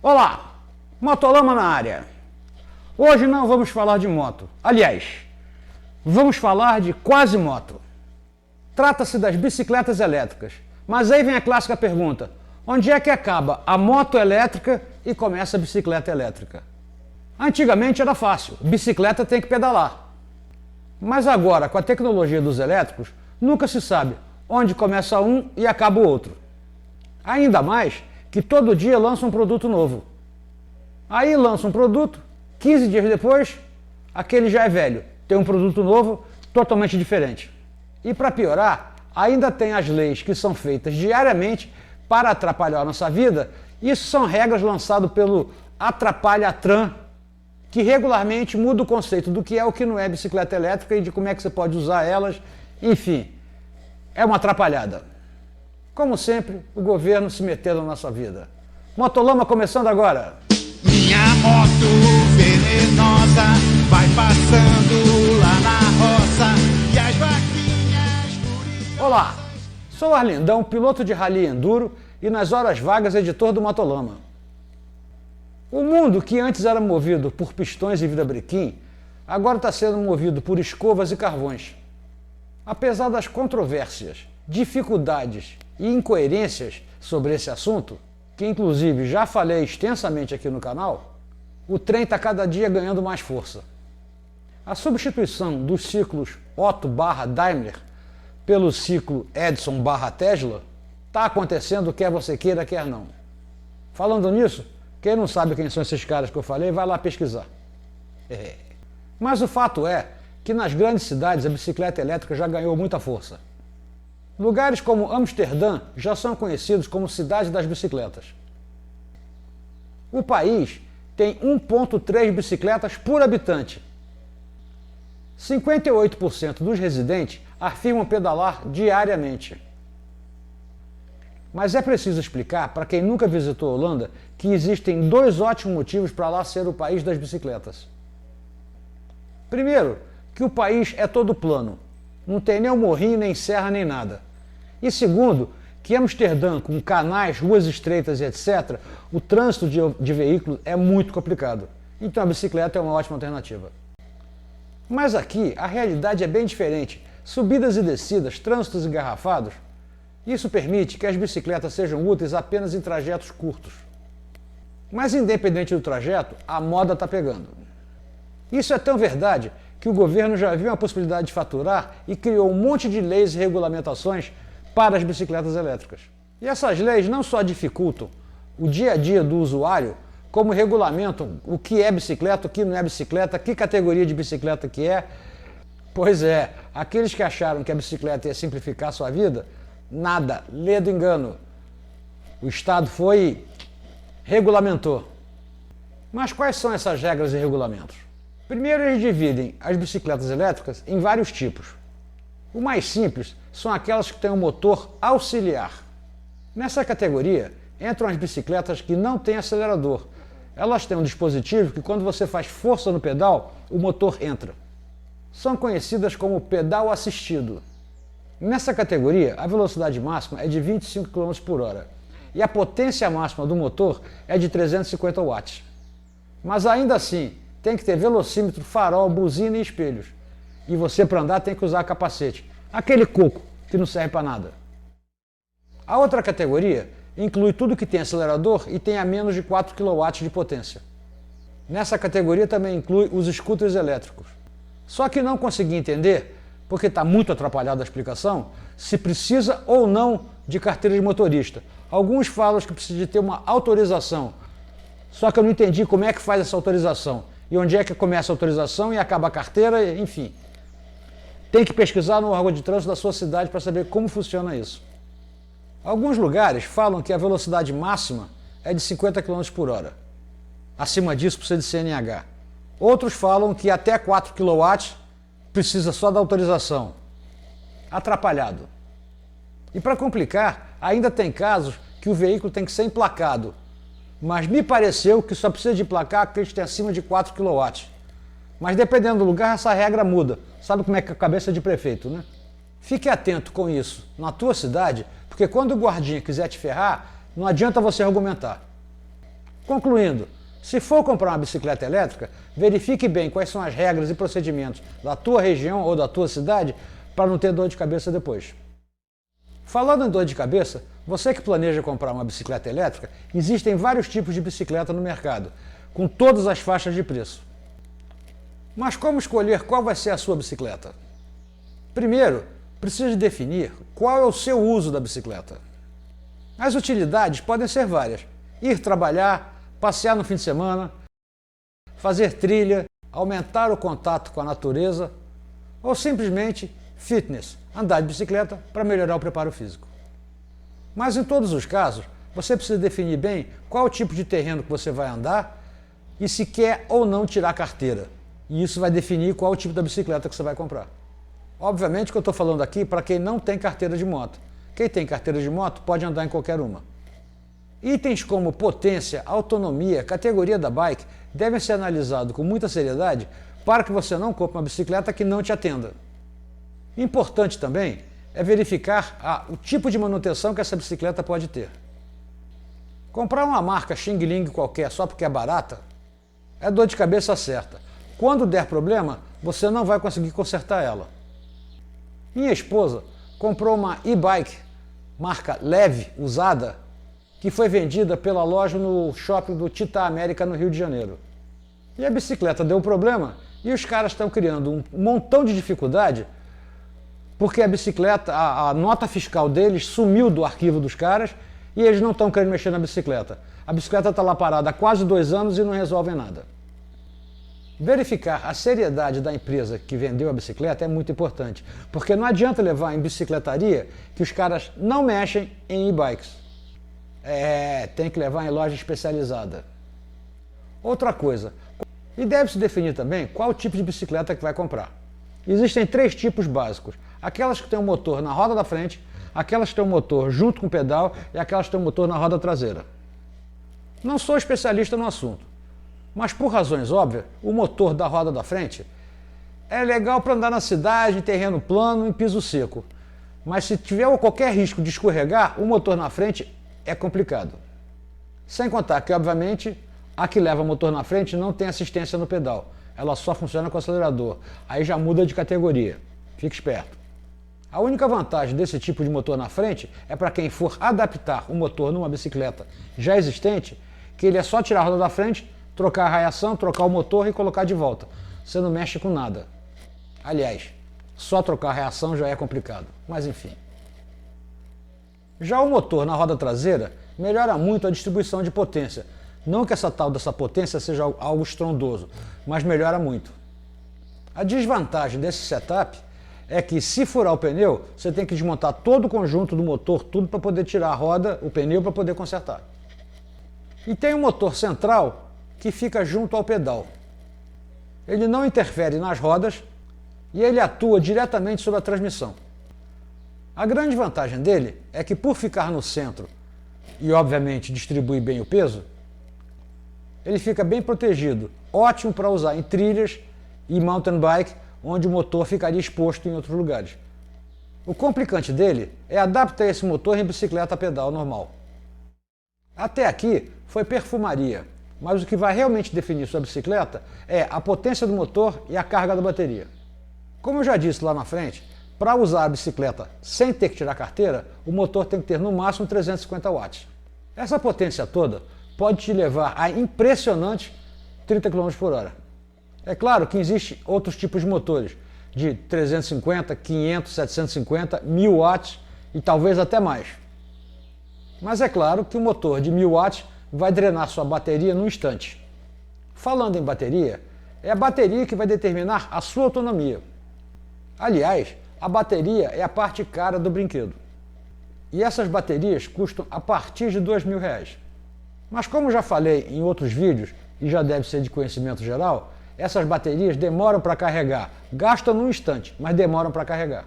Olá, Motolama na área. Hoje não vamos falar de moto. Aliás, vamos falar de quase moto. Trata-se das bicicletas elétricas. Mas aí vem a clássica pergunta: onde é que acaba a moto elétrica e começa a bicicleta elétrica? Antigamente era fácil, bicicleta tem que pedalar. Mas agora, com a tecnologia dos elétricos, nunca se sabe onde começa um e acaba o outro. Ainda mais que todo dia lança um produto novo. Aí lança um produto, 15 dias depois, aquele já é velho, tem um produto novo totalmente diferente. E para piorar, ainda tem as leis que são feitas diariamente para atrapalhar a nossa vida. Isso são regras lançadas pelo Atrapalhatran, que regularmente muda o conceito do que é o que não é bicicleta elétrica e de como é que você pode usar elas. Enfim, é uma atrapalhada. Como sempre, o governo se metendo na nossa vida. Motolama começando agora. Minha moto venenosa vai passando lá na roça e as vaquinhas... Olá, sou Arlindão, piloto de rally enduro e nas horas vagas editor do Motolama. O mundo que antes era movido por pistões e virabrequim, agora está sendo movido por escovas e carvões. Apesar das controvérsias, dificuldades e incoerências sobre esse assunto, que inclusive já falei extensamente aqui no canal, o trem está cada dia ganhando mais força. A substituição dos ciclos Otto/Daimler pelo ciclo Edison/Tesla está acontecendo, quer você queira, quer não. Falando nisso, quem não sabe quem são esses caras que eu falei, vai lá pesquisar. Mas o fato é que nas grandes cidades a bicicleta elétrica já ganhou muita força. Lugares como Amsterdã já são conhecidos como cidade das bicicletas. O país tem 1,3 bicicletas por habitante. 58% dos residentes afirmam pedalar diariamente. Mas é preciso explicar para quem nunca visitou a Holanda que existem dois ótimos motivos para lá ser o país das bicicletas. Primeiro, que o país é todo plano, não tem nem um morrinho, nem serra, nem nada. E segundo, que Amsterdã, com canais, ruas estreitas e etc., o trânsito de veículos é muito complicado. Então a bicicleta é uma ótima alternativa. Mas aqui a realidade é bem diferente. Subidas e descidas, trânsitos engarrafados. Isso permite que as bicicletas sejam úteis apenas em trajetos curtos. Mas independente do trajeto, a moda está pegando. Isso é tão verdade que o governo já viu a possibilidade de faturar e criou um monte de leis e regulamentações para as bicicletas elétricas. E essas leis não só dificultam o dia a dia do usuário, como regulamentam o que é bicicleta, o que não é bicicleta, que categoria de bicicleta que é. Pois é, aqueles que acharam que a bicicleta ia simplificar a sua vida, nada, lê do engano. O Estado foi e regulamentou. Mas quais são essas regras e regulamentos? Primeiro, eles dividem as bicicletas elétricas em vários tipos. O mais simples são aquelas que têm um motor auxiliar. Nessa categoria entram as bicicletas que não têm acelerador. Elas têm um dispositivo que, quando você faz força no pedal, o motor entra. São conhecidas como pedal assistido. Nessa categoria, a velocidade máxima é de 25 km por hora e a potência máxima do motor é de 350 watts. Mas ainda assim, tem que ter velocímetro, farol, buzina e espelhos. E você, para andar, tem que usar capacete. Aquele coco que não serve para nada. A outra categoria inclui tudo que tem acelerador e tem a menos de 4 kW de potência. Nessa categoria também inclui os scooters elétricos. Só que não consegui entender, porque está muito atrapalhada a explicação, se precisa ou não de carteira de motorista. Alguns falam que precisa de ter uma autorização. Só que eu não entendi como é que faz essa autorização. E onde é que começa a autorização e acaba a carteira, enfim. Tem que pesquisar no órgão de trânsito da sua cidade para saber como funciona isso. Alguns lugares falam que a velocidade máxima é de 50 km por hora. Acima disso precisa de CNH. Outros falam que até 4 kW precisa só da autorização. Atrapalhado. E para complicar, ainda tem casos que o veículo tem que ser emplacado. Mas me pareceu que só precisa de emplacar aqueles que têm acima de 4 kW. Mas dependendo do lugar, essa regra muda. Sabe como é que é a cabeça de prefeito, né? Fique atento com isso na tua cidade, porque quando o guardinha quiser te ferrar, não adianta você argumentar. Concluindo, se for comprar uma bicicleta elétrica, verifique bem quais são as regras e procedimentos da tua região ou da tua cidade para não ter dor de cabeça depois. Falando em dor de cabeça, você que planeja comprar uma bicicleta elétrica, existem vários tipos de bicicleta no mercado, com todas as faixas de preço. Mas como escolher qual vai ser a sua bicicleta? Primeiro, precisa definir qual é o seu uso da bicicleta. As utilidades podem ser várias: ir trabalhar, passear no fim de semana, fazer trilha, aumentar o contato com a natureza ou simplesmente fitness, andar de bicicleta para melhorar o preparo físico. Mas em todos os casos, você precisa definir bem qual o tipo de terreno que você vai andar e se quer ou não tirar carteira. E isso vai definir qual o tipo da bicicleta que você vai comprar. Obviamente que eu estou falando aqui para quem não tem carteira de moto. Quem tem carteira de moto pode andar em qualquer uma. Itens como potência, autonomia, categoria da bike devem ser analisados com muita seriedade para que você não compre uma bicicleta que não te atenda. Importante também é verificar o tipo de manutenção que essa bicicleta pode ter. Comprar uma marca Xing Ling qualquer só porque é barata é dor de cabeça certa. Quando der problema, você não vai conseguir consertar ela. Minha esposa comprou uma e-bike, marca leve, usada, que foi vendida pela loja no shopping do Tita América, no Rio de Janeiro. E a bicicleta deu problema e os caras estão criando um montão de dificuldade porque a bicicleta, a nota fiscal deles sumiu do arquivo dos caras e eles não estão querendo mexer na bicicleta. A bicicleta está lá parada há quase 2 anos e não resolvem nada. Verificar a seriedade da empresa que vendeu a bicicleta é muito importante, porque não adianta levar em bicicletaria que os caras não mexem em e-bikes. Tem que levar em loja especializada. Outra coisa, e deve-se definir também qual o tipo de bicicleta que vai comprar. Existem 3 tipos básicos: aquelas que têm um motor na roda da frente, aquelas que têm um motor junto com o pedal e aquelas que têm um motor na roda traseira. Não sou especialista no assunto, mas por razões óbvias, o motor da roda da frente é legal para andar na cidade, em terreno plano, em piso seco. Mas se tiver qualquer risco de escorregar, o motor na frente é complicado. Sem contar que, obviamente, a que leva motor na frente não tem assistência no pedal. Ela só funciona com o acelerador. Aí já muda de categoria. Fique esperto. A única vantagem desse tipo de motor na frente é para quem for adaptar o motor numa bicicleta já existente, que ele é só tirar a roda da frente, trocar a raiação, trocar o motor e colocar de volta. Você não mexe com nada. Aliás, só trocar a raiação já é complicado. Mas enfim. Já o motor na roda traseira melhora muito a distribuição de potência. Não que essa potência seja algo estrondoso, mas melhora muito. A desvantagem desse setup é que, se furar o pneu, você tem que desmontar todo o conjunto do motor, tudo para poder tirar a roda, o pneu, para poder consertar. E tem um motor central que fica junto ao pedal. Ele não interfere nas rodas e ele atua diretamente sobre a transmissão. A grande vantagem dele é que, por ficar no centro e, obviamente, distribuir bem o peso, ele fica bem protegido, ótimo para usar em trilhas e mountain bike, onde o motor ficaria exposto em outros lugares. O complicante dele é adaptar esse motor em bicicleta a pedal normal. Até aqui foi perfumaria, mas o que vai realmente definir sua bicicleta é a potência do motor e a carga da bateria. Como eu já disse lá na frente, para usar a bicicleta sem ter que tirar carteira, o motor tem que ter no máximo 350 watts. Essa potência toda pode te levar a impressionante 30 km por hora. É claro que existem outros tipos de motores, de 350, 500, 750, 1000 watts e talvez até mais. Mas é claro que o motor de 1000 watts vai drenar sua bateria num instante. Falando em bateria, é a bateria que vai determinar a sua autonomia. Aliás, a bateria é a parte cara do brinquedo. E essas baterias custam a partir de R$2.000. Mas como já falei em outros vídeos, e já deve ser de conhecimento geral, essas baterias demoram para carregar. Gastam num instante, mas demoram para carregar.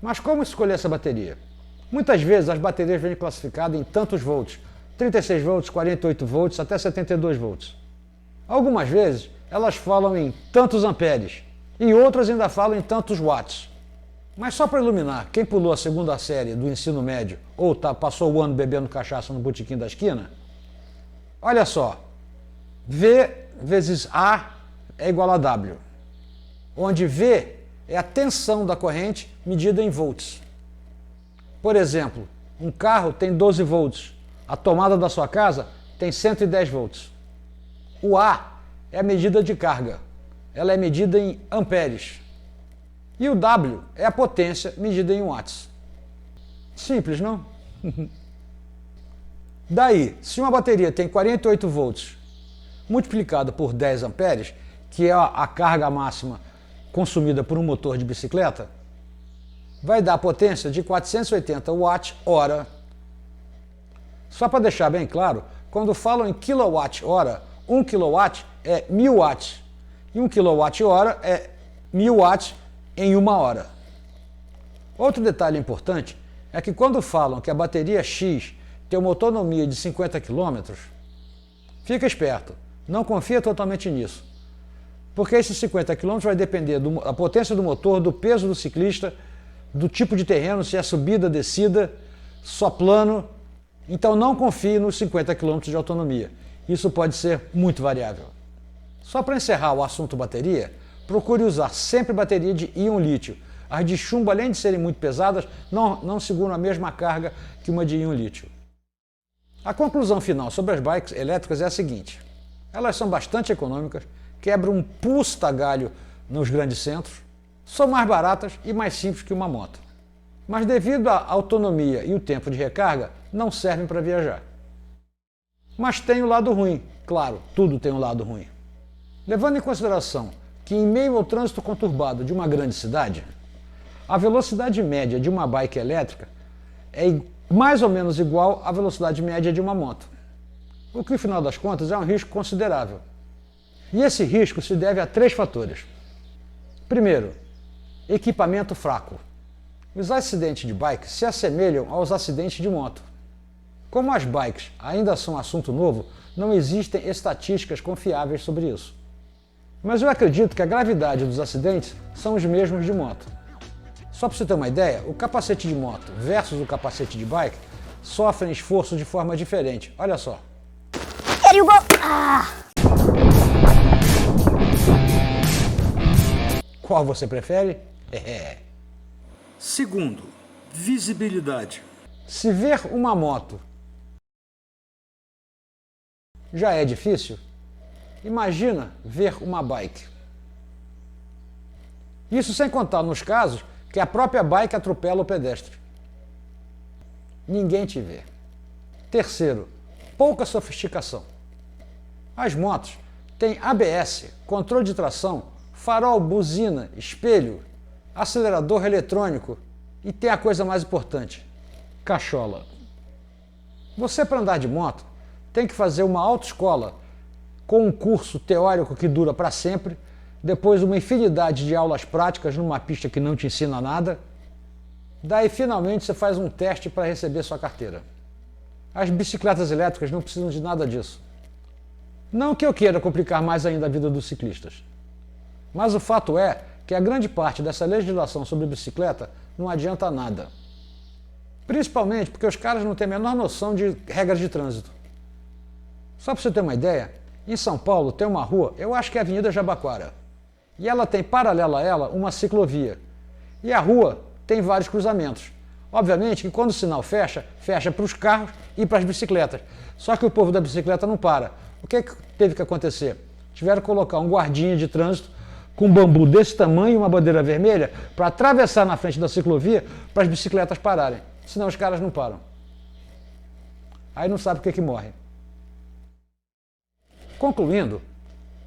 Mas como escolher essa bateria? Muitas vezes as baterias vêm classificadas em tantos volts, 36 volts, 48 volts, até 72 volts. Algumas vezes elas falam em tantos amperes, e outras ainda falam em tantos watts. Mas só para iluminar, quem pulou a 2ª série do ensino médio ou passou o ano bebendo cachaça no botequim da esquina, Olha só, V vezes A é igual a W, onde V é a tensão da corrente medida em volts. Por exemplo, um carro tem 12 volts, a tomada da sua casa tem 110 volts. O A é a medida de carga, ela é medida em amperes. E o W é a potência medida em watts. Simples, não? Daí, se uma bateria tem 48 volts multiplicado por 10 amperes, que é a carga máxima consumida por um motor de bicicleta, vai dar potência de 480 watts-hora. Só para deixar bem claro, quando falam em quilowatt-hora, 1 kW é 1000 watts, e 1 kWh é 1000 watts em uma hora. Outro detalhe importante é que quando falam que a bateria X tem uma autonomia de 50 km, fica esperto, não confia totalmente nisso, porque esses 50 km vai depender da potência do motor, do peso do ciclista, do tipo de terreno, se é subida, descida, só plano. Então não confie nos 50 km de autonomia. Isso pode ser muito variável. Só para encerrar o assunto bateria, procure usar sempre bateria de íon lítio. As de chumbo, além de serem muito pesadas, não seguram a mesma carga que uma de íon lítio. A conclusão final sobre as bikes elétricas é a seguinte: elas são bastante econômicas, quebram um puta galho nos grandes centros, são mais baratas e mais simples que uma moto. Mas devido à autonomia e o tempo de recarga, não servem para viajar. Mas tem o lado ruim, claro, tudo tem um lado ruim. Levando em consideração que em meio ao trânsito conturbado de uma grande cidade, a velocidade média de uma bike elétrica é mais ou menos igual à velocidade média de uma moto, o que, no final das contas, é um risco considerável. E esse risco se deve a 3 fatores. Primeiro, equipamento fraco. Os acidentes de bike se assemelham aos acidentes de moto. Como as bikes ainda são assunto novo, não existem estatísticas confiáveis sobre isso. Mas eu acredito que a gravidade dos acidentes são os mesmos de moto. Só para você ter uma ideia, o capacete de moto versus o capacete de bike sofrem esforço de forma diferente. Olha só. Qual você prefere? Segundo, visibilidade. Se ver uma moto já é difícil, imagina ver uma bike. Isso sem contar nos casos que a própria bike atropela o pedestre. Ninguém te vê. Terceiro, pouca sofisticação. As motos têm ABS, controle de tração, farol, buzina, espelho, acelerador eletrônico e tem a coisa mais importante, cachola. Você, para andar de moto, tem que fazer uma autoescola com um curso teórico que dura para sempre, depois uma infinidade de aulas práticas numa pista que não te ensina nada. Daí, finalmente, você faz um teste para receber sua carteira. As bicicletas elétricas não precisam de nada disso. Não que eu queira complicar mais ainda a vida dos ciclistas, mas o fato é que a grande parte dessa legislação sobre bicicleta não adianta nada. Principalmente porque os caras não têm a menor noção de regras de trânsito. Só para você ter uma ideia, em São Paulo tem uma rua, eu acho que é a Avenida Jabaquara, e ela tem paralela a ela uma ciclovia. E a rua tem vários cruzamentos. Obviamente que quando o sinal fecha, fecha para os carros e para as bicicletas. Só que o povo da bicicleta não para. O que teve que acontecer? Tiveram que colocar um guardinha de trânsito com um bambu desse tamanho e uma bandeira vermelha para atravessar na frente da ciclovia para as bicicletas pararem. Senão os caras não param. Aí não sabe o que morre. Concluindo,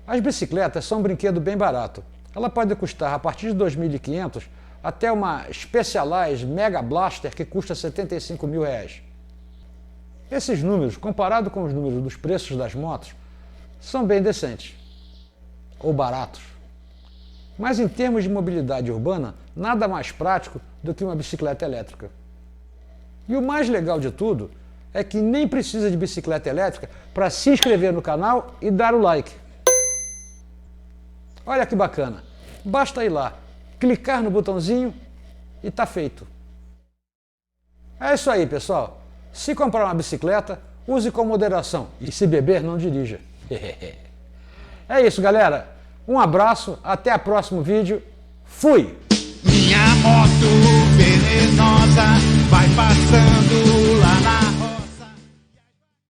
as bicicletas são um brinquedo bem barato. Ela pode custar a partir de 2.500 até uma Specialized Mega Blaster que custa R$75 mil. Esses números, comparado com os números dos preços das motos, são bem decentes. Ou baratos. Mas em termos de mobilidade urbana, nada mais prático do que uma bicicleta elétrica. E o mais legal de tudo é que nem precisa de bicicleta elétrica para se inscrever no canal e dar o like. Olha que bacana, basta ir lá, clicar no botãozinho e tá feito. É isso aí, pessoal. Se comprar uma bicicleta, use com moderação e se beber, não dirija. É isso, galera. Um abraço, até o próximo vídeo. Fui! Minha moto venenosa vai